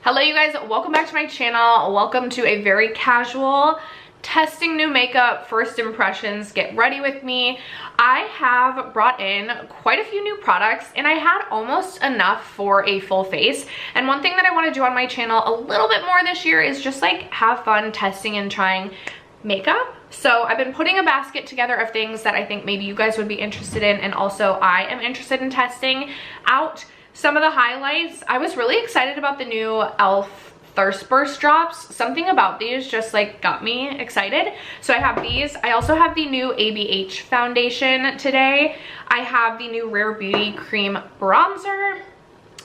Hello you guys, welcome back to my channel. Welcome to a very casual testing new makeup first impressions. Get ready with me. I have brought in quite a few new products and I had almost enough for a full face. And one thing that I want to do on my channel a little bit more this year is just like have fun testing and trying makeup. So I've been putting a basket together of things that I think maybe you guys would be interested in, and also I am interested in testing out. Some of the highlights, I was really excited about the new e.l.f. Thirst Burst drops. Something about these just like got me excited. So I have these. I also have the new ABH foundation today. I have the new Rare Beauty cream bronzer.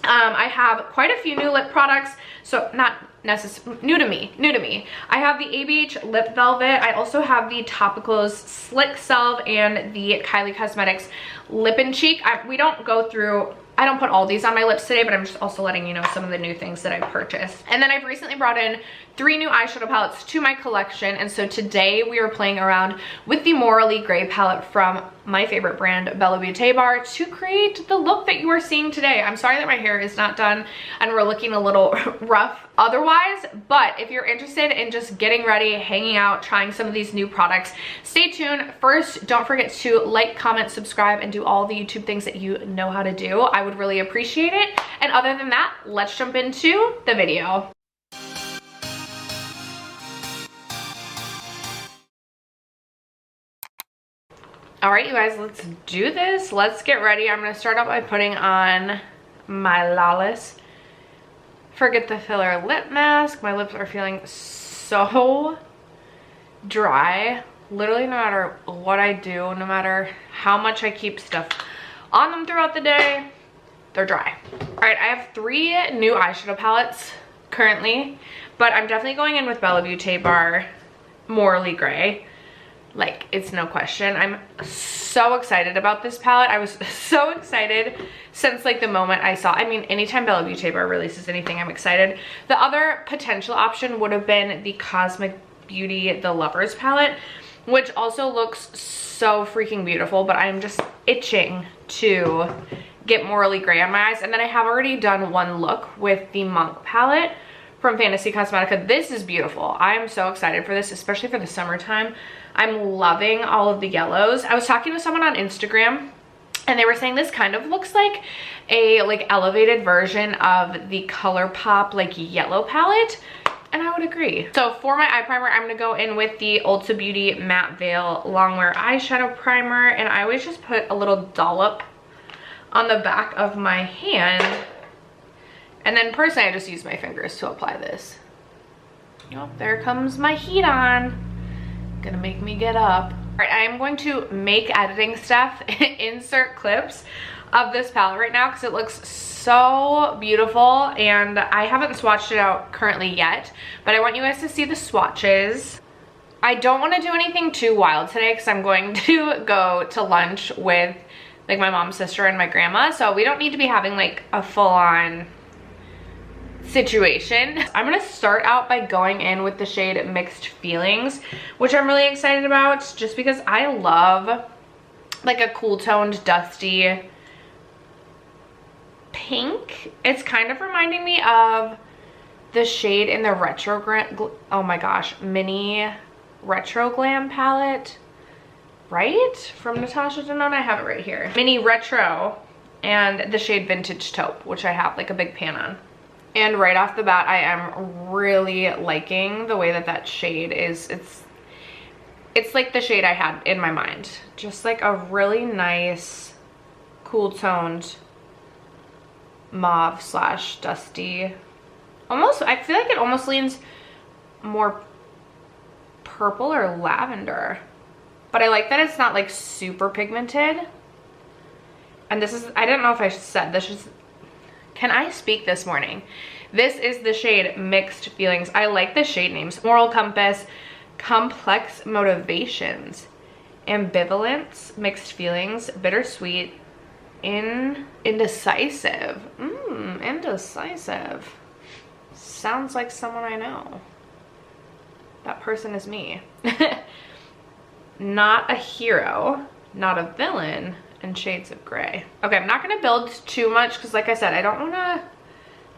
I have quite a few new lip products, so not necessarily new to me. I have the ABH Lip Velvet. I also have the Topicals Slick Salve and the Kylie Cosmetics Lip and Cheek. I don't put all these on my lips today, but I'm just also letting you know some of the new things that I've purchased. And then I've recently brought in 3 new eyeshadow palettes to my collection. And so today we are playing around with the Morally Grey palette from my favorite brand, Bella Beauté Bar, to create the look that you are seeing today. I'm sorry that my hair is not done and we're looking a little rough otherwise, but if you're interested in just getting ready, hanging out, trying some of these new products, stay tuned. First, don't forget to like, comment, subscribe, and do all the YouTube things that you know how to do. I would really appreciate it. And other than that, let's jump into the video. All right, you guys, let's do this. Let's get ready. I'm gonna start out by putting on my Lawless Forget the Filler lip mask. My lips are feeling so dry. Literally, no matter what I do, no matter how much I keep stuff on them throughout the day, they're dry. All right, I have 3 new eyeshadow palettes currently, but I'm definitely going in with Bella Beauté Bar Morally Grey. Like, it's no question. I'm so excited about this palette. I was so excited since like the moment I saw, I mean, anytime Bella Beauté Bar releases anything, I'm excited. The other potential option would have been the Cosmic Beauty The Lovers palette, which also looks so freaking beautiful, but I'm just itching to get Morally Grey on my eyes. And then I have already done one look with the Monk palette from Fantasy Cosmetica. This is beautiful. I'm so excited for this, especially for the summertime. I'm loving all of the yellows. I was talking to someone on Instagram and they were saying this kind of looks like a elevated version of the ColourPop like yellow palette, and I would agree. So for my eye primer, I'm gonna go in with the Ulta Beauty Matte Veil Longwear Eyeshadow Primer, and I always just put a little dollop on the back of my hand. And then personally, I just use my fingers to apply this. Oh, there comes my heat on. Gonna make me get up. All right, I am going to make editing stuff, insert clips of this palette right now because it looks so beautiful, and I haven't swatched it out currently yet, but I want you guys to see the swatches. I don't want to do anything too wild today because I'm going to go to lunch with like my mom's sister and my grandma, so we don't need to be having like a full-on situation. I'm gonna start out by going in with the shade Mixed Feelings, which I'm really excited about just because I love like a cool toned dusty pink. It's kind of reminding me of the shade in the mini Retro Glam palette, right? From Natasha Denona. I have it right here. Mini Retro and the shade Vintage Taupe, which I have like a big pan on. And right off the bat, I am really liking the way that that shade is. It's like the shade I had in my mind. Just like a really nice, cool toned mauve slash dusty. Almost, I feel like it almost leans more purple or lavender. But I like that it's not like super pigmented. And this is, I don't know if I said this is, can I speak this morning? This is the shade Mixed Feelings. I like the shade names. Moral Compass, Complex Motivations, Ambivalence, Mixed Feelings, Bittersweet, Indecisive. Indecisive. Sounds like someone I know. That person is me. Not a Hero, Not a Villain, and Shades of Grey. Okay, I'm not gonna build too much because like I said, I don't wanna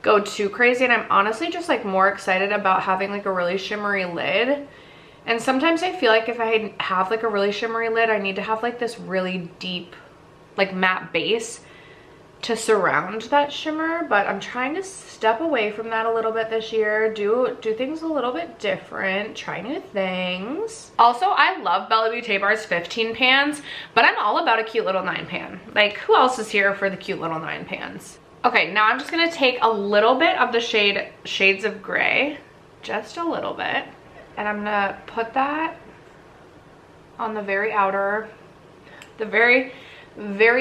go too crazy, and I'm honestly just like more excited about having like a really shimmery lid. And sometimes I feel like if I have like a really shimmery lid, I need to have like this really deep like matte base to surround that shimmer, but I'm trying to step away from that a little bit this year, do things a little bit different, try new things. Also, I love Bella Beauté Bar's 15 pans, but I'm all about a cute little 9 pan. Like, who else is here for the cute little 9 pans? Okay, now I'm just gonna take a little bit of the Shades of Gray, just a little bit, and I'm gonna put that on the very outer, very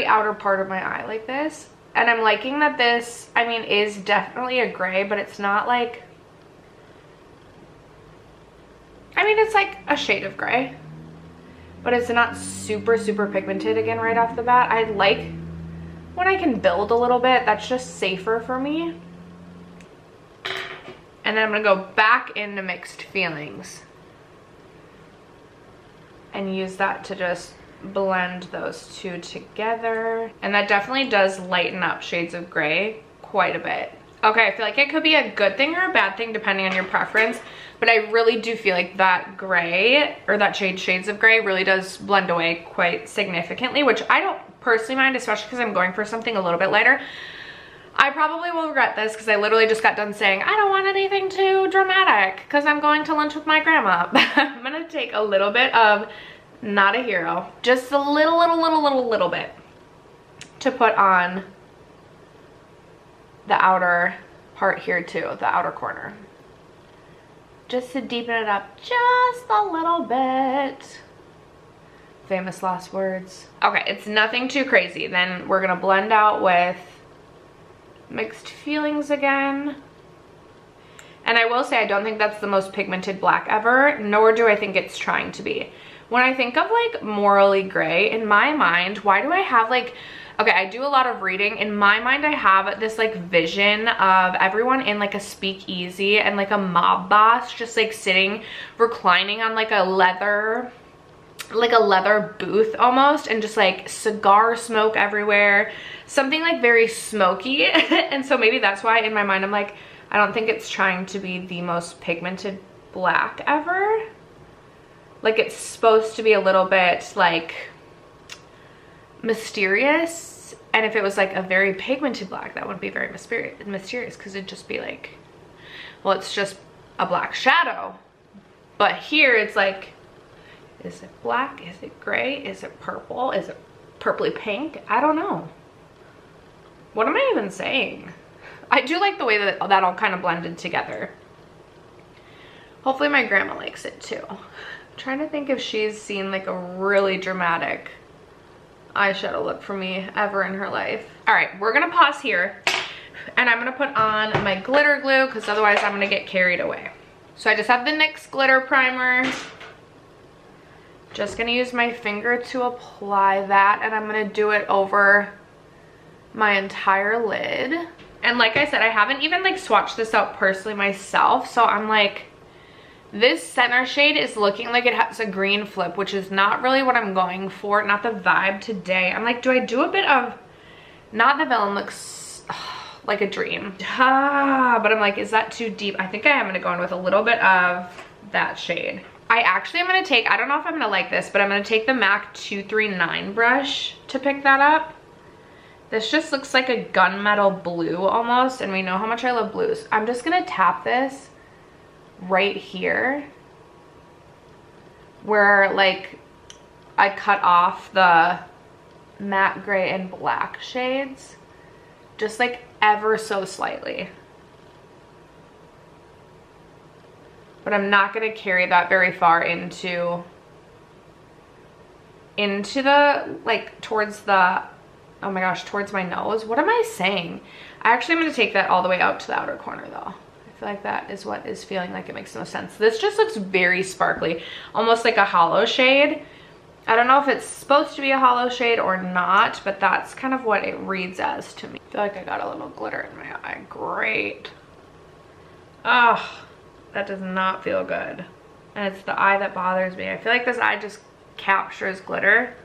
outer part of my eye like this. And I'm liking that this, I mean, is definitely a gray, but it's not like, I mean, it's like a shade of gray, but it's not super pigmented again right off the bat. I like when I can build a little bit, that's just safer for me. And then I'm gonna go back into Mixed Feelings and use that to just blend those two together. And that definitely does lighten up Shades of Gray quite a bit. Okay, I feel like it could be a good thing or a bad thing depending on your preference, but I really do feel like that gray, or that Shades of Gray, really does blend away quite significantly, which I don't personally mind, especially because I'm going for something a little bit lighter. I probably will regret this because I literally just got done saying I don't want anything too dramatic because I'm going to lunch with my grandma. I'm gonna take a little bit of Not a Hero, just a little bit, to put on the outer part here too, the outer corner, just to deepen it up just a little bit. Famous last words. Okay, it's nothing too crazy. Then we're gonna blend out with Mixed Feelings again. And I will say, I don't think that's the most pigmented black ever, nor do I think it's trying to be. When I think of like morally gray, in my mind, why do I have like, okay, I do a lot of reading. In my mind, I have this like vision of everyone in like a speakeasy and like a mob boss just like sitting, reclining on like a leather booth almost, and just like cigar smoke everywhere, something like very smoky. And so maybe that's why in my mind I'm like, I don't think it's trying to be the most pigmented black ever. Like, it's supposed to be a little bit like mysterious, and if it was like a very pigmented black, that wouldn't be very mysterious because it'd just be like, well, it's just a black shadow. But here it's like, is it black? Is it gray? Is it purple? Is it purpley pink? I don't know. What am I even saying? I do like the way that that all kind of blended together. Hopefully my grandma likes it too. I'm trying to think if she's seen like a really dramatic eyeshadow look from me ever in her life. All right, we're gonna pause here and I'm gonna put on my glitter glue because otherwise I'm gonna get carried away. So I just have the NYX glitter primer. Just gonna use my finger to apply that, and I'm gonna do it over my entire lid. And like I said, I haven't even like swatched this out personally myself, so I'm like, this center shade is looking like it has a green flip, which is not really what I'm going for, not the vibe today. I'm like, do I do a bit of, not the villain looks like a dream, but I'm like, is that too deep? I think I am gonna go in with a little bit of that shade. I actually am gonna take, I don't know if I'm gonna like this, but I'm gonna take the MAC 239 brush to pick that up. This just looks like a gunmetal blue almost, and we know how much I love blues. I'm just gonna tap this right here where like I cut off the matte gray and black shades, just like ever so slightly. But I'm not gonna carry that very far into the, like towards the, oh my gosh, towards my nose. What am I saying? I actually am gonna take that all the way out to the outer corner though. I feel like that is what is feeling like it makes no sense. This just looks very sparkly, almost like a hollow shade. I don't know if it's supposed to be a hollow shade or not, but that's kind of what it reads as to me. I feel like I got a little glitter in my eye. Great. Ugh, that does not feel good. And it's the eye that bothers me. I feel like this eye just captures glitter,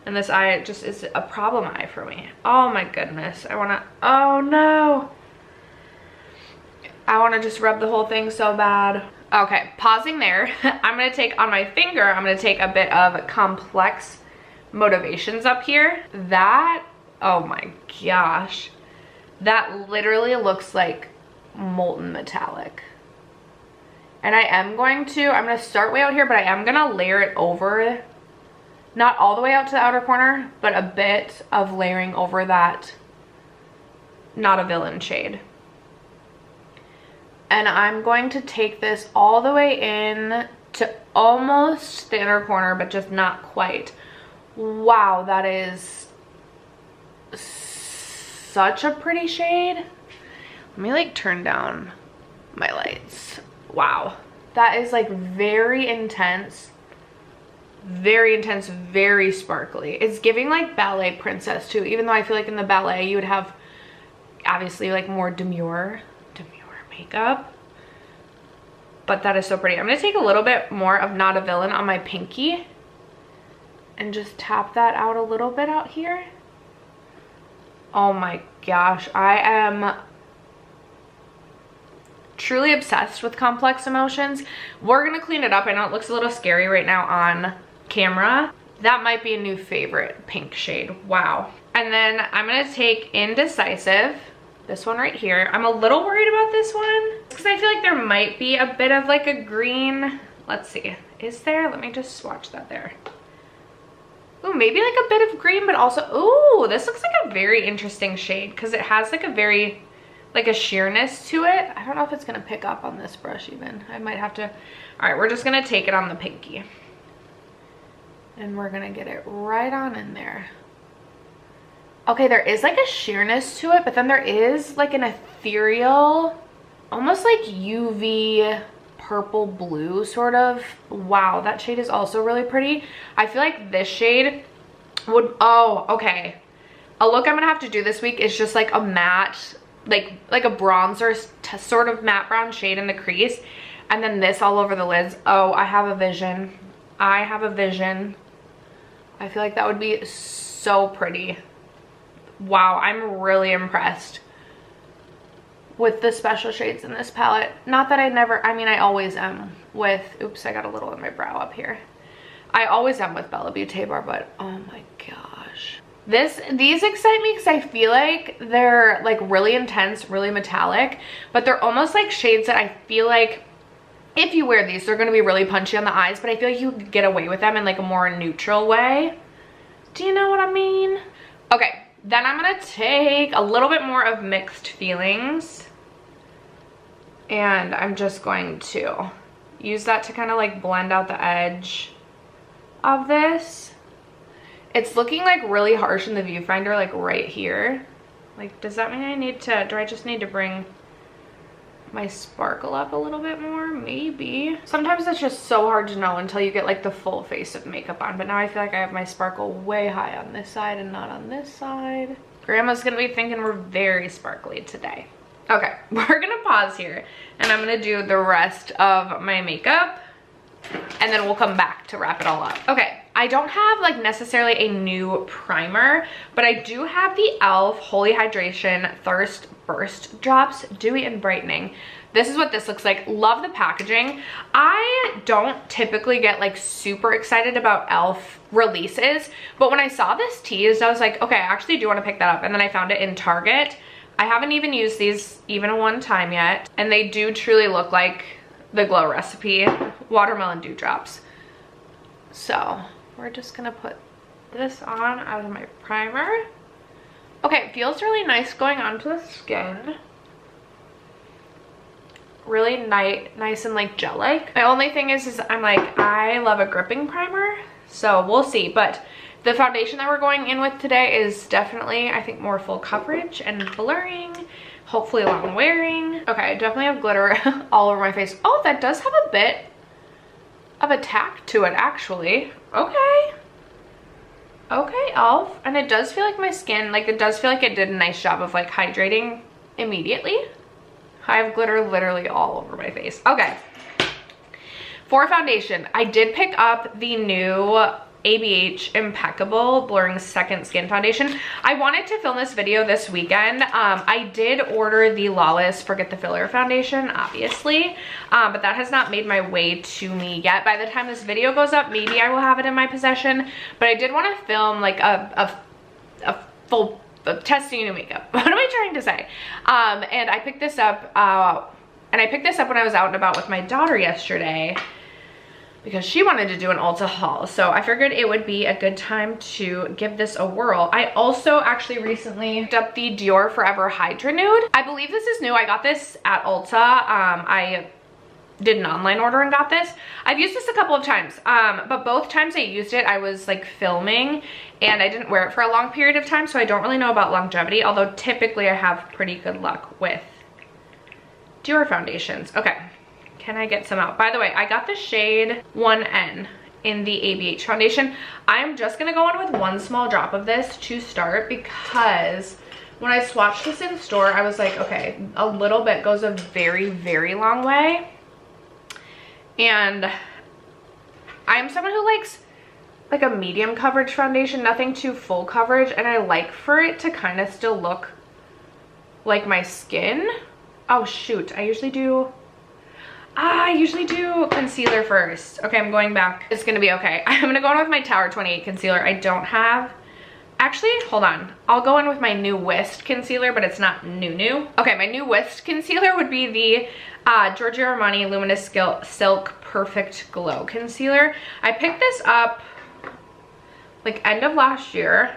and this eye just is a problem eye for me. Oh my goodness. I wanna, oh no. I want to just rub the whole thing so bad. Okay, pausing there. I'm going to take on my finger, I'm going to take a bit of Complex Motivations up here. That, oh my gosh. That literally looks like molten metallic. And I'm going to start way out here, but I am going to layer it over. Not all the way out to the outer corner, but a bit of layering over that Not a Villain shade. And I'm going to take this all the way in to almost the inner corner, but just not quite. Wow, that is such a pretty shade. Let me like turn down my lights. Wow, that is like very intense, very sparkly. It's giving like ballet princess too, even though I feel like in the ballet you would have obviously like more demure makeup. But that is so pretty. I'm gonna take a little bit more of Not a Villain on my pinky and just tap that out a little bit out here. Oh my gosh, I am truly obsessed with Complex Emotions. We're gonna clean it up. I know it looks a little scary right now on camera. That might be a new favorite pink shade. Wow. And then I'm gonna take Indecisive, this one right here. I'm a little worried about this one because I feel like there might be a bit of like a green. Let's see, is there? Let me just swatch that there. Ooh, maybe like a bit of green, but also, ooh, this looks like a very interesting shade because it has like a very, like a sheerness to it. I don't know if it's gonna pick up on this brush even. I might have to, all right, we're just gonna take it on the pinky. And we're gonna get it right on in there. Okay, there is like a sheerness to it, but then there is like an ethereal, almost like UV purple blue sort of. Wow, that shade is also really pretty. I feel like this shade would, oh, okay. A look I'm gonna have to do this week is just like a matte, like a bronzer sort of matte brown shade in the crease. And then this all over the lids. Oh, I have a vision. I have a vision. I feel like that would be so pretty. Wow, I'm really impressed with the special shades in this palette. Not that I never, I mean, I always am with, oops, I got a little in my brow up here. I always am with Bella Beauté Bar, but oh my gosh. These excite me because I feel like they're like really intense, really metallic, but they're almost like shades that I feel like if you wear these, they're gonna be really punchy on the eyes, but I feel like you could get away with them in like a more neutral way. Do you know what I mean? Okay. Then I'm gonna take a little bit more of Mixed Feelings and I'm just going to use that to kind of like blend out the edge of this. It's looking like really harsh in the viewfinder, like right here. Like, does that mean I need to, do I just need to bring my sparkle up a little bit more? Maybe. Sometimes it's just so hard to know until you get like the full face of makeup on, but now I feel like I have my sparkle way high on this side and not on this side. Grandma's gonna be thinking we're very sparkly today. Okay, we're gonna pause here and I'm gonna do the rest of my makeup and then we'll come back to wrap it all up. Okay, I don't have like necessarily a new primer, but I do have the e.l.f. Holy Hydration Thirst Burst Drops Dewy and Brightening. This is what this looks like. Love the packaging. I don't typically get like super excited about e.l.f. releases, but when I saw this teased, I was like, okay, I actually do want to pick that up. And then I found it in Target. I haven't even used these even one time yet, and they do truly look like the Glow Recipe Watermelon Dewdrops. So we're just gonna put this on as my primer. Okay, it feels really nice going onto the skin. Really nice and like gel-like. My only thing is I'm like, I love a gripping primer, so we'll see. But the foundation that we're going in with today is definitely, I think, more full coverage and blurring, hopefully long wearing. Okay, I definitely have glitter all over my face. Oh, that does have a bit of a tack to it, actually. Okay. Okay, e.l.f. And it does feel like my skin, like it does feel like it did a nice job of like hydrating immediately. I have glitter literally all over my face. Okay. For foundation, I did pick up the new ABH Impeccable Blurring Second Skin Foundation. I wanted to film this video this weekend. I did order the Lawless Forget the Filler foundation, obviously, but that has not made my way to me yet. By the time this video goes up, maybe I will have it in my possession, but I did want to film like a full testing new makeup. What am I trying to say? And I picked this up, when I was out and about with my daughter yesterday, because she wanted to do an Ulta haul. So I figured it would be a good time to give this a whirl. I also actually recently picked up the Dior Forever Hydra Nude. I believe this is new. I got this at Ulta. I did an online order and got this. I've used this a couple of times, but both times I used it, I was like filming and I didn't wear it for a long period of time, so I don't really know about longevity, although typically I have pretty good luck with Dior foundations. Okay. Can I get some out? By the way, I got the shade 1N in the ABH foundation. I'm just gonna go in with one small drop of this to start, because when I swatched this in store, I was like, okay, a little bit goes a very, very long way. And I'm someone who likes like a medium coverage foundation, nothing too full coverage, and I like for it to kind of still look like my skin. Oh shoot, I usually do concealer first. Okay, I'm going back. It's gonna be okay. I'm gonna go in with my Tower 28 concealer. I don't have, actually, hold on. I'll go in with my new YESStyle concealer, but it's not new. Okay, my new YESStyle concealer would be the Giorgio Armani Luminous Silk Perfect Glow Concealer. I picked this up like end of last year,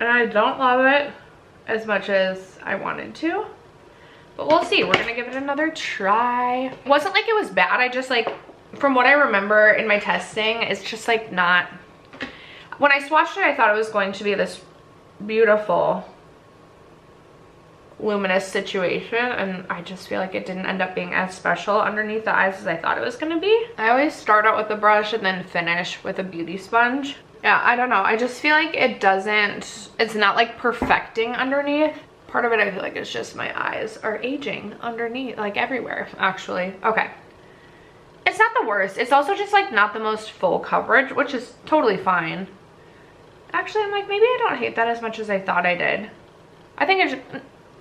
and I don't love it as much as I wanted to. But we'll see. We're gonna give it another try. It wasn't like it was bad. I just like, from what I remember in my testing, it's just like not, when I swatched it, I thought it was going to be this beautiful luminous situation, and I just feel like it didn't end up being as special underneath the eyes as I thought it was gonna be. I always start out with a brush and then finish with a beauty sponge. Yeah, I don't know. I just feel like it's not like perfecting underneath. Part of it, I feel like it's just my eyes are aging underneath, like everywhere, actually. Okay. It's not the worst. It's also just like not the most full coverage, which is totally fine. Actually, I'm like, maybe I don't hate that as much as I thought I did. I think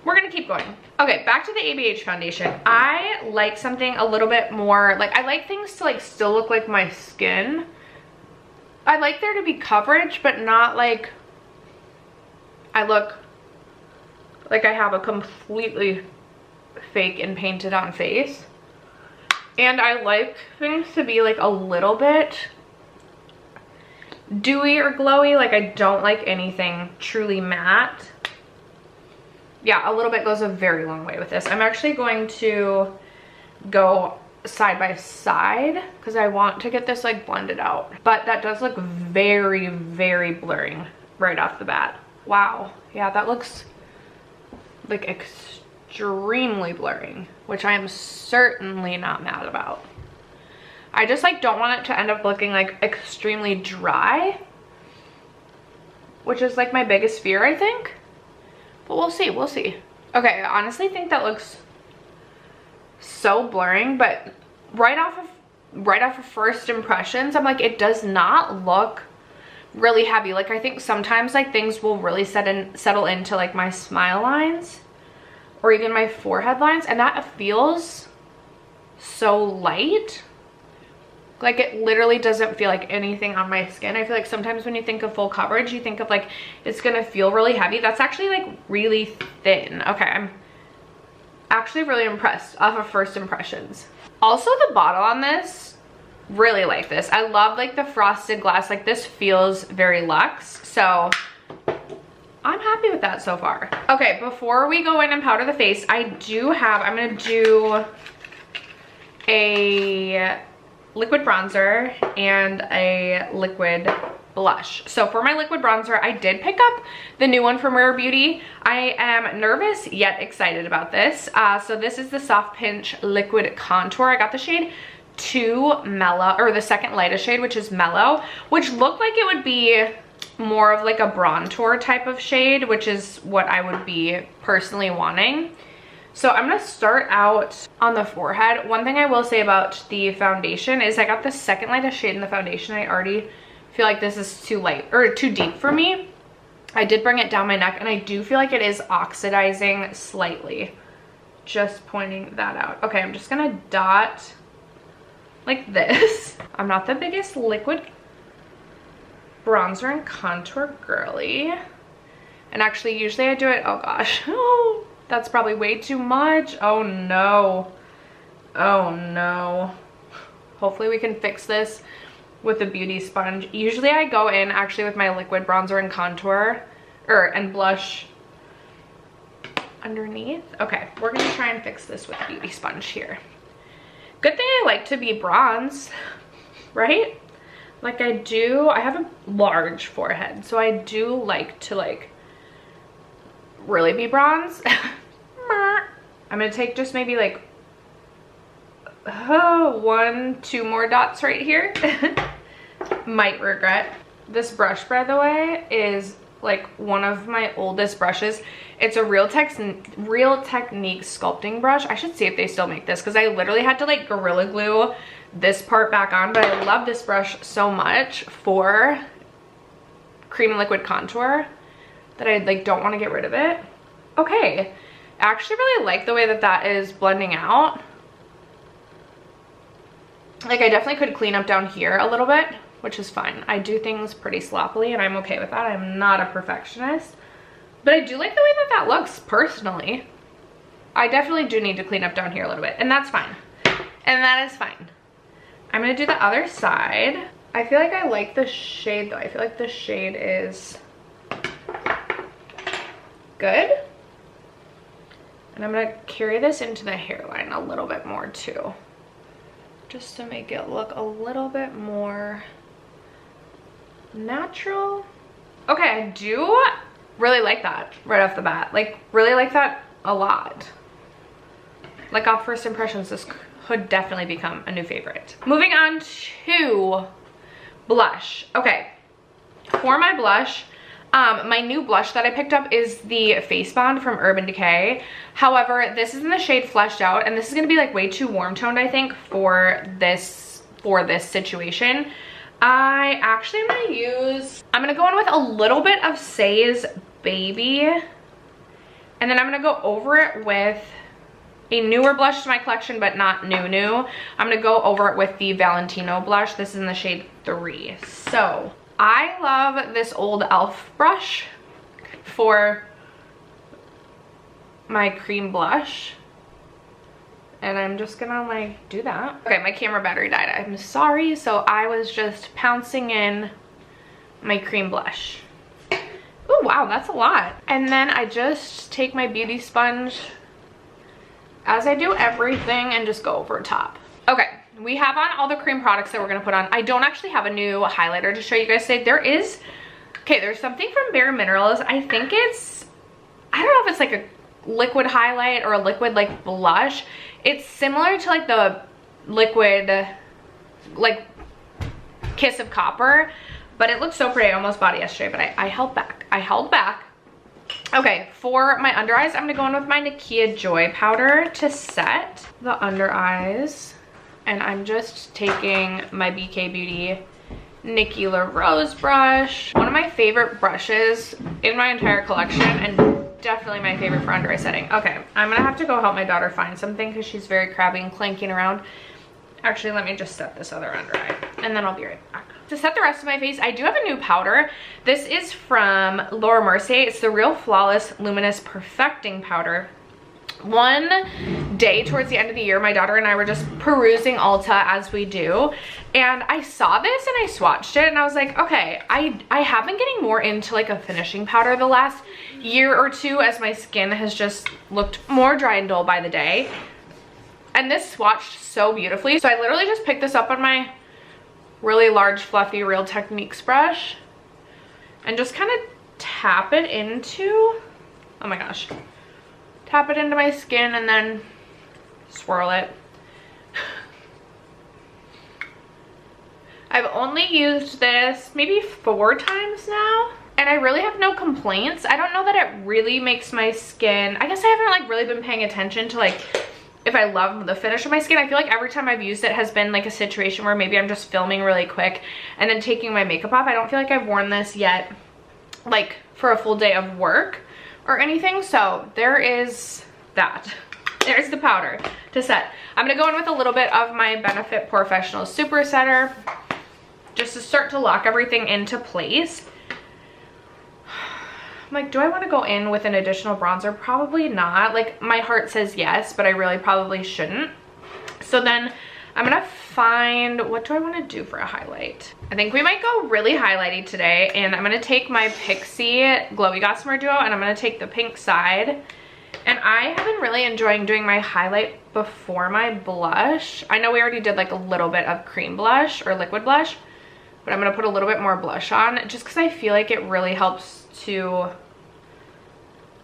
we're gonna keep going. Okay, back to the ABH foundation. I like something a little bit more, like I like things to like still look like my skin. I like there to be coverage, but not like I look like I have a completely fake and painted on face. And I like things to be like a little bit dewy or glowy. Like I don't like anything truly matte. Yeah, a little bit goes a very long way with this. I'm actually going to go side by side because I want to get this like blended out. But that does look very, very blurring right off the bat. Wow. Yeah, that looks like extremely blurring, which I am certainly not mad about. I just like don't want it to end up looking like extremely dry, which is like my biggest fear, I think. But we'll see, we'll see. Okay, I honestly think that looks so blurring, but right off of first impressions, I'm like, it does not look really heavy. Like I think sometimes like things will really settle into like my smile lines or even my forehead lines, and that feels so light. Like it literally doesn't feel like anything on my skin. I feel like sometimes when you think of full coverage, you think of like it's gonna feel really heavy. That's actually like really thin. Okay, I'm actually really impressed off of first impressions. Also, the bottle on this, really like this. I love like the frosted glass. Like this feels very luxe, so I'm happy with that so far. Okay, before we go in and powder the face, I'm gonna do a liquid bronzer and a liquid blush. So for my liquid bronzer, I did pick up the new one from Rare Beauty. I am nervous yet excited about this. So this is the Soft Pinch Liquid Contour. I got the shade 2 Mellow, or the second lightest shade, which is Mellow, which looked like it would be more of like a bronzer type of shade, which is what I would be personally wanting. So I'm gonna start out on the forehead. One thing I will say about the foundation is I got the second lightest shade in the foundation. I already feel like this is too light or too deep for me. I did bring it down my neck and I do feel like it is oxidizing slightly. Just pointing that out. Okay, I'm just gonna dot like this. I'm not the biggest liquid bronzer and contour girly. And actually usually I do it, oh gosh. Oh, that's probably way too much. Oh no. Oh no. Hopefully we can fix this with a beauty sponge. Usually I go in actually with my liquid bronzer and contour and blush underneath. Okay, we're gonna try and fix this with a beauty sponge here. Good thing I like to be bronze, right? Like I have a large forehead, so I do like to really be bronze. I'm gonna take just maybe like 1, 2 more dots right here. Might regret. This brush, by the way, is like one of my oldest brushes. It's a Real Technique sculpting brush. I should see if they still make this because I literally had to like Gorilla Glue this part back on, but I love this brush so much for cream and liquid contour that I like don't want to get rid of it. Okay, I actually really like the way that that is blending out. Like I definitely could clean up down here a little bit, which is fine. I do things pretty sloppily and I'm okay with that. I'm not a perfectionist, but I do like the way that that looks personally. I definitely do need to clean up down here a little bit, and that's fine. And that is fine. I'm gonna do the other side. I feel like I like the shade though. I feel like the shade is good. And I'm gonna carry this into the hairline a little bit more too, just to make it look a little bit more natural. Okay, I do really like that right off the bat. Like really like that a lot. Like off first impressions, this could definitely become a new favorite. Moving on to blush. Okay, for my blush, my new blush that I picked up is the Face Bond from Urban Decay. However, this is in the shade Fleshed Out, and this is gonna be like way too warm toned, I think, for this situation. I'm gonna go in with a little bit of Say's Baby, and then I'm gonna go over it with a newer blush to my collection, but not new. I'm gonna go over it with the Valentino blush. This is in the shade 3. So I love this old e.l.f. brush for my cream blush, and I'm just gonna like do that. Okay, my camera battery died. I'm sorry. So I was just pouncing in my cream blush. Oh wow, that's a lot. And then I just take my beauty sponge, as I do everything, and just go over top. Okay, we have on all the cream products that we're gonna put on. I don't actually have a new highlighter to show you guys today. There's something from Bare Minerals. I think I don't know if it's like a liquid highlight or a liquid like blush. It's similar to like the liquid like Kiss of Copper, but it looks so pretty. I almost bought it yesterday, but I held back. Okay, for my under eyes, I'm gonna go in with my Nakia Joy powder to set the under eyes, and I'm just taking my BK Beauty Nikki LaRose brush, one of my favorite brushes in my entire collection, and definitely my favorite for under eye setting. Okay, I'm gonna have to go help my daughter find something because she's very crabby and clanking around. Actually, let me just set this other under eye and then I'll be right back. To set the rest of my face, I do have a new powder. This is from Laura Mercier. It's the Real Flawless Luminous Perfecting Powder. One day towards the end of the year, my daughter and I were just perusing Ulta as we do, and I saw this and I swatched it and I was like, okay, I have been getting more into like a finishing powder the last year or two as my skin has just looked more dry and dull by the day. And this swatched so beautifully. So I literally just picked this up on my really large fluffy Real Techniques brush and just kind of tap it into, oh my gosh, tap it into my skin and then swirl it. I've only used this maybe 4 times now, and I really have no complaints. I don't know that it really makes my skin, I guess I haven't like really been paying attention to like if I love the finish of my skin. I feel like every time I've used it has been like a situation where maybe I'm just filming really quick and then taking my makeup off. I don't feel like I've worn this yet like for a full day of work or anything. So there is that. There's the powder to set. I'm gonna go in with a little bit of my Benefit Professional Super Setter just to start to lock everything into place. I'm like, do I want to go in with an additional bronzer? Probably not. Like, my heart says yes, but I really probably shouldn't. So then I'm gonna find, what do I want to do for a highlight? I think we might go really highlighty today, and I'm gonna take my Pixie Glowy Gossamer Duo, and I'm gonna take the pink side. And I have been really enjoying doing my highlight before my blush. I know we already did like a little bit of cream blush or liquid blush, but I'm gonna put a little bit more blush on just because I feel like it really helps to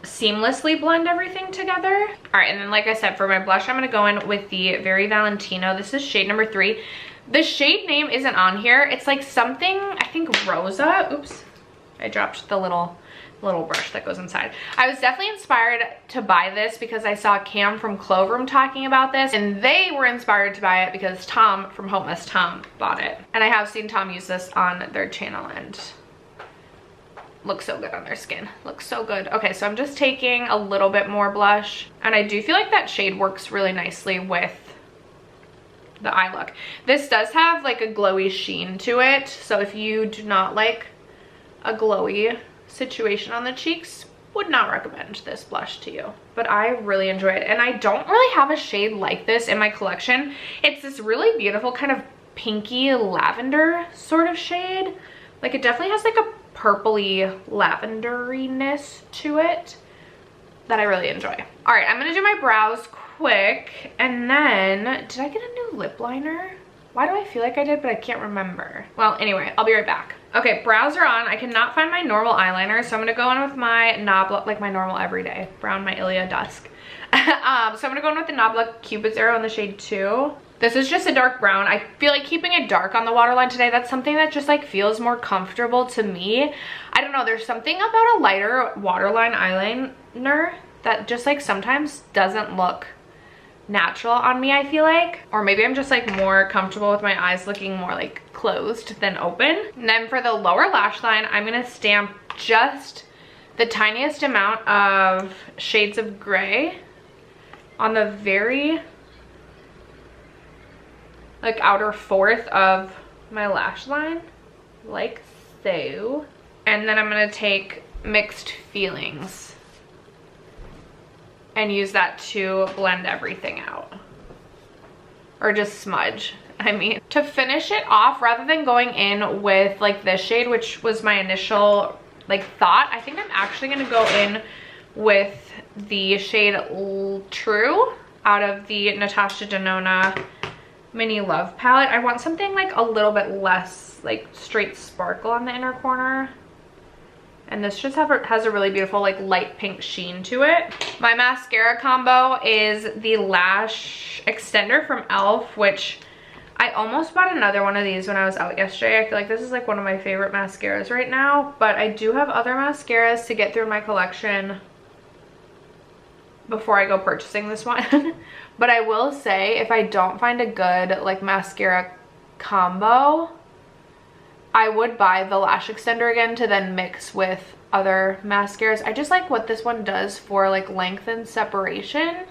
seamlessly blend everything together. All right, and then like I said, for my blush, I'm gonna go in with the Very Valentino. This is shade number 3. The shade name isn't on here. It's like something, I think Rosa. Oops, I dropped the little brush that goes inside. I was definitely inspired to buy this because I saw Cam from Clove Room talking about this, and they were inspired to buy it because Tom from Home Mess Tom bought it. And I have seen Tom use this on their channel and looks so good on their skin. Looks so good. Okay, so I'm just taking a little bit more blush, and I do feel like that shade works really nicely with the eye look. This does have like a glowy sheen to it, so if you do not like a glowy situation on the cheeks, would not recommend this blush to you, but I really enjoy it. And I don't really have a shade like this in my collection. It's this really beautiful kind of pinky lavender sort of shade. Like, it definitely has like a purpley lavenderiness to it that I really enjoy. All right, I'm gonna do my brows quick, and then did I get a new lip liner? Why do I feel like I did, but I can't remember? Well, anyway, I'll be right back. Okay, brows are on. I cannot find my normal eyeliner, so I'm gonna go in with my Nabla, like my normal everyday brown, my Ilia Dusk. So I'm gonna go in with the Nabla Cupid's Arrow in the shade 2. This is just a dark brown. I feel like keeping it dark on the waterline today, that's something that just like feels more comfortable to me. I don't know, there's something about a lighter waterline eyeliner that just like sometimes doesn't look natural on me, I feel like. Or maybe I'm just like more comfortable with my eyes looking more like closed than open. And then for the lower lash line, I'm gonna stamp just the tiniest amount of shades of gray on the very like outer fourth of my lash line, like so. And then I'm gonna take Mixed Feelings and use that to blend everything out, or just smudge, I mean. To finish it off, rather than going in with like this shade, which was my initial like thought, I think I'm actually gonna go in with the shade True out of the Natasha Denona Mini Love palette. I want something like a little bit less like straight sparkle on the inner corner. And this just has a really beautiful like light pink sheen to it. My mascara combo is the Lash Extender from e.l.f., which I almost bought another one of these when I was out yesterday. I feel like this is like one of my favorite mascaras right now, but I do have other mascaras to get through my collection before I go purchasing this one. But I will say, if I don't find a good like mascara combo, I would buy the Lash Extender again to then mix with other mascaras. I just like what this one does for like length and separation.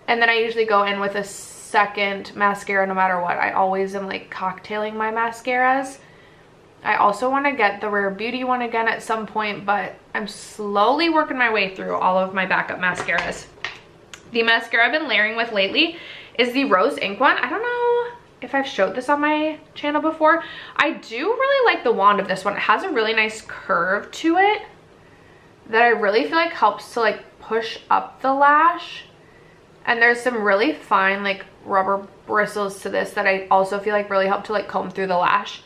And then I usually go in with a second mascara no matter what. I always am like cocktailing my mascaras. I also want to get the Rare Beauty one again at some point, but I'm slowly working my way through all of my backup mascaras. The mascara I've been layering with lately is the Rose Ink one. I don't know if I've showed this on my channel before. I do really like the wand of this one. It has a really nice curve to it that I really feel like helps to like push up the lash. And there's some really fine like rubber bristles to this that I also feel like really help to like comb through the lash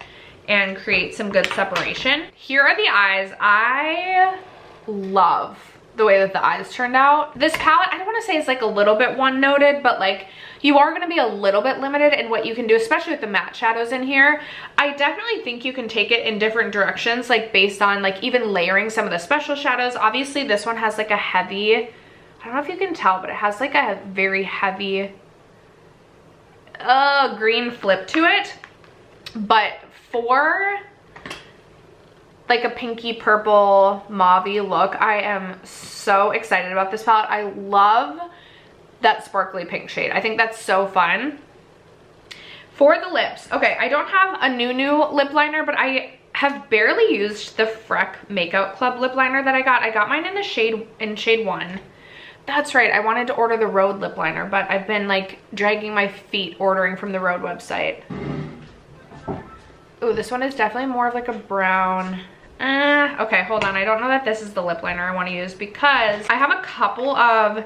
and create some good separation. Here are the eyes. I love the way that the eyes turned out. This palette, I don't want to say it's like a little bit one-noted, but like you are going to be a little bit limited in what you can do, especially with the matte shadows in here. I definitely think you can take it in different directions, like based on like even layering some of the special shadows. Obviously this one has like a heavy, I don't know if you can tell, but it has like a very heavy green flip to it. But for like a pinky purple mauve-y look, I am so excited about this palette. I love that sparkly pink shade. I think that's so fun. For the lips, okay, I don't have a new lip liner, but I have barely used the Freck Makeout Club lip liner that I got. I got mine in shade 1. That's right, I wanted to order the Rhode lip liner, but I've been like dragging my feet ordering from the Rhode website. Ooh, this one is definitely more of like a brown. Okay, hold on. I don't know that this is the lip liner I want to use because I have a couple of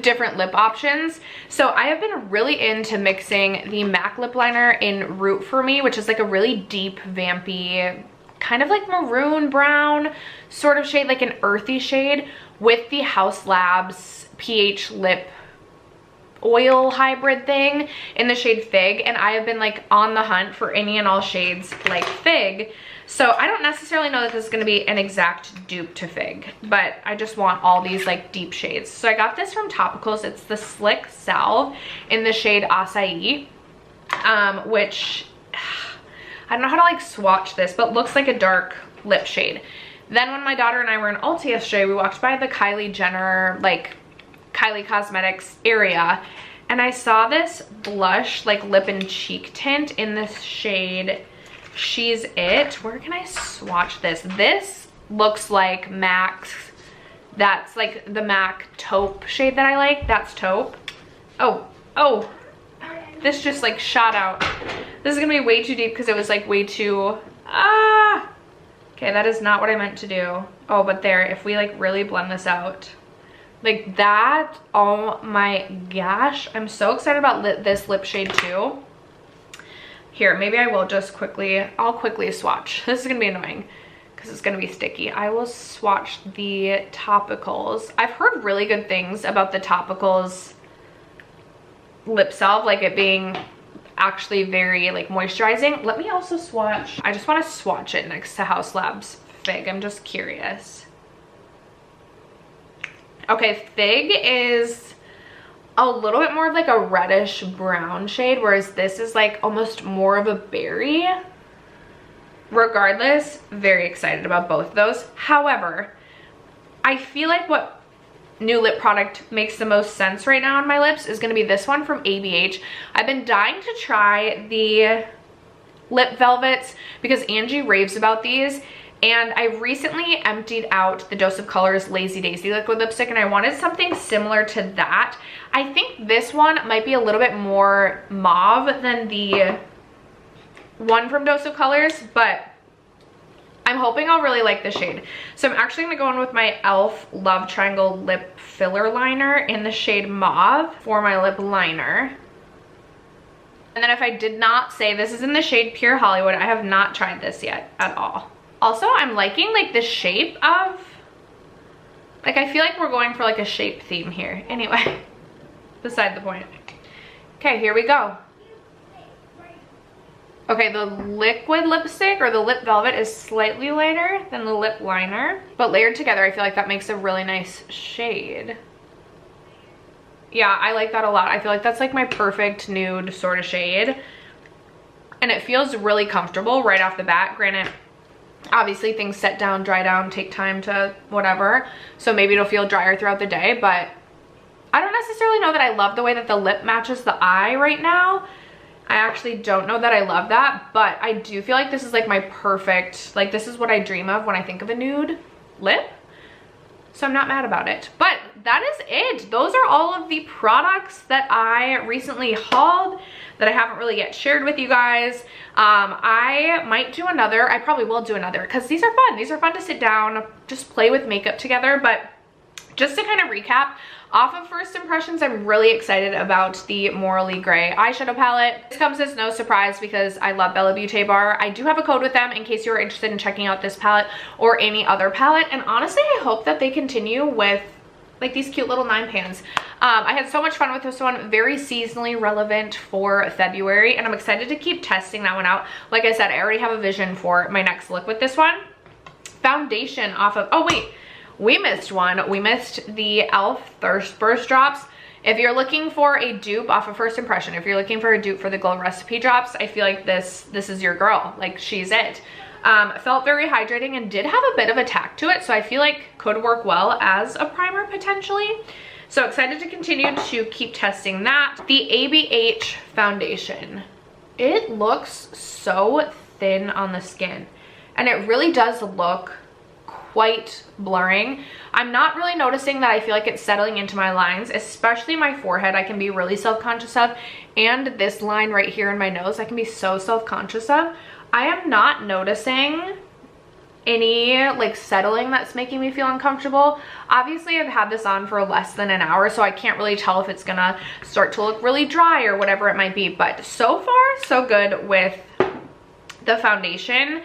different lip options. So I have been really into mixing the MAC lip liner in Root for Me, which is like a really deep, vampy, kind of like maroon brown sort of shade, like an earthy shade, with the Haus Labs pH lip oil hybrid thing in the shade Fig. And I have been like on the hunt for any and all shades like Fig. So I don't necessarily know that this is going to be an exact dupe to Fig, but I just want all these like deep shades. So I got this from Topicals. It's the Slick Salve in the shade Acai, which I don't know how to like swatch this, but looks like a dark lip shade. Then when my daughter and I were in Ulta yesterday, we walked by the Kylie Jenner, like Kylie Cosmetics area, and I saw this blush like lip and cheek tint in this shade She's It. Where can I swatch this? This looks like MAC's, that's like the MAC taupe shade that I like. That's taupe. Oh, this just like shot out. This is gonna be way too deep because it was like way too, okay, that is not what I meant to do. Oh, but there, if we like really blend this out like that, oh my gosh, I'm so excited about this lip shade too. Here, maybe I will just I'll quickly swatch. This is gonna be annoying because it's gonna be sticky. I will swatch the Topicals. I've heard really good things about the Topicals lip salve, like it being actually very like moisturizing. Let me also swatch. I just want to swatch it next to Haus Labs Fig. I'm just curious. Okay, Fig is a little bit more of like a reddish brown shade, whereas this is like almost more of a berry. Regardless, very excited about both of those. However, I feel like what new lip product makes the most sense right now on my lips is going to be this one from ABH. I've been dying to try the lip velvets because Angie raves about these, and I recently emptied out the Dose of Colors Lazy Daisy liquid lipstick, and I wanted something similar to that. I think this one might be a little bit more mauve than the one from Dose of Colors, but I'm hoping I'll really like the shade. So I'm actually gonna go in with my e.l.f. Love Triangle Lip Filler Liner in the shade Mauve for my lip liner. And then if I did not say, this is in the shade Pure Hollywood. I have not tried this yet at all. Also, I'm liking like the shape of, like I feel like we're going for like a shape theme here. Anyway, beside the point. Okay, here we go. Okay, the liquid lipstick or the lip velvet is slightly lighter than the lip liner, but layered together, I feel like that makes a really nice shade. Yeah, I like that a lot. I feel like that's like my perfect nude sort of shade. And it feels really comfortable right off the bat. Granted, obviously things set down, dry down, take time to whatever. So maybe it'll feel drier throughout the day, but I don't necessarily know that I love the way that the lip matches the eye right now. I actually don't know that I love that, but I do feel like this is like my perfect, like this is what I dream of when I think of a nude lip. So I'm not mad about it. But that is it. Those are all of the products that I recently hauled that I haven't really yet shared with you guys. I might do another. I probably will do another because these are fun. These are fun to sit down, just play with makeup together. But Just to kind of recap, off of first impressions, I'm really excited about the Morally Grey eyeshadow palette. This comes as no surprise because I love Bella Beauté Bar. I do have a code with them in case you are interested in checking out this palette or any other palette. And honestly, I hope that they continue with like these cute little 9 pans. I had so much fun with this one, very seasonally relevant for February, and I'm excited to keep testing that one out. Like I said, I already have a vision for my next look with this one. Foundation off of, oh wait, we missed one. We missed the e.l.f. Thirst Burst drops. If you're looking for a dupe off of first impression, if you're looking for a dupe for the Glow Recipe drops, I feel like this is your girl. Like, she's it. Felt very hydrating and did have a bit of a tack to it, so I feel like could work well as a primer potentially. So excited to continue to keep testing that. The ABH foundation. It looks so thin on the skin, and it really does look quite blurring. I'm not really noticing that. I feel like it's settling into my lines, especially my forehead. I can be really self-conscious of, and this line right here in my nose, I can be so self-conscious of. I am not noticing any like settling that's making me feel uncomfortable. Obviously, I've had this on for less than an hour, so I can't really tell if it's gonna start to look really dry or whatever it might be, but so far so good with the foundation.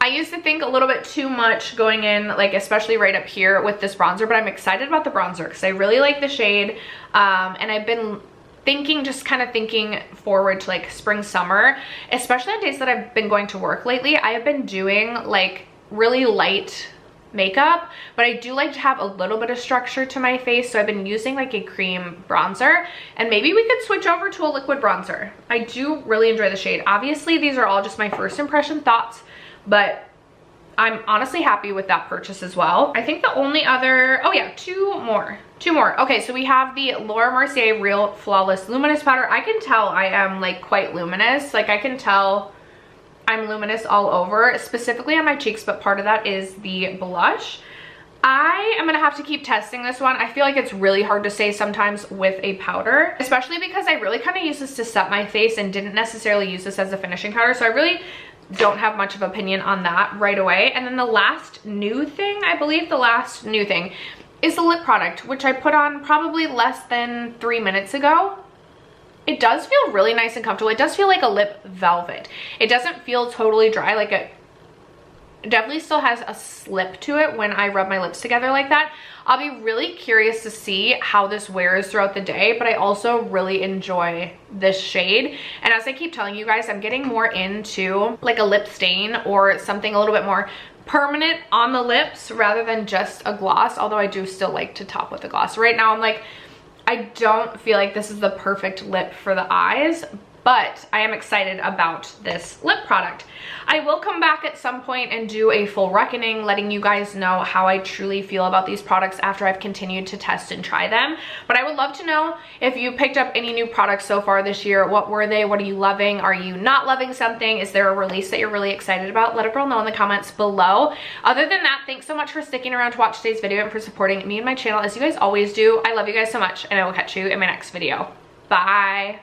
I used to think a little bit too much going in, like especially right up here with this bronzer, but I'm excited about the bronzer because I really like the shade, and I've been thinking, just kind of thinking forward to like spring, summer, especially on days that I've been going to work lately. I have been doing like really light makeup, but I do like to have a little bit of structure to my face, so I've been using like a cream bronzer, and maybe we could switch over to a liquid bronzer. I do really enjoy the shade. Obviously, these are all just my first impression thoughts, but I'm honestly happy with that purchase as well. I think the only other, oh yeah, two more. Okay, so we have the Laura Mercier Real Flawless Luminous Powder. I can tell I am like quite luminous. Like, I can tell I'm luminous all over, specifically on my cheeks, but part of that is the blush. I am gonna have to keep testing this one. I feel like it's really hard to say sometimes with a powder, especially because I really kind of use this to set my face and didn't necessarily use this as a finishing powder, so I really don't have much of an opinion on that right away. And then the last new thing, I believe the last new thing is the lip product, which I put on probably less than 3 minutes ago. It does feel really nice and comfortable. It does feel like a lip velvet. It doesn't feel totally dry. Like, it definitely still has a slip to it when I rub my lips together like that. I'll be really curious to see how this wears throughout the day, but I also really enjoy this shade. And as I keep telling you guys, I'm getting more into like a lip stain or something a little bit more permanent on the lips rather than just a gloss, although I do still like to top with a gloss. Right now, I'm like, I don't feel like this is the perfect lip for the eyes, but I am excited about this lip product. I will come back at some point and do a full reckoning, letting you guys know how I truly feel about these products after I've continued to test and try them. But I would love to know if you picked up any new products so far this year. What were they? What are you loving? Are you not loving something? Is there a release that you're really excited about? Let a girl know in the comments below. Other than that, thanks so much for sticking around to watch today's video and for supporting me and my channel as you guys always do. I love you guys so much, and I will catch you in my next video. Bye.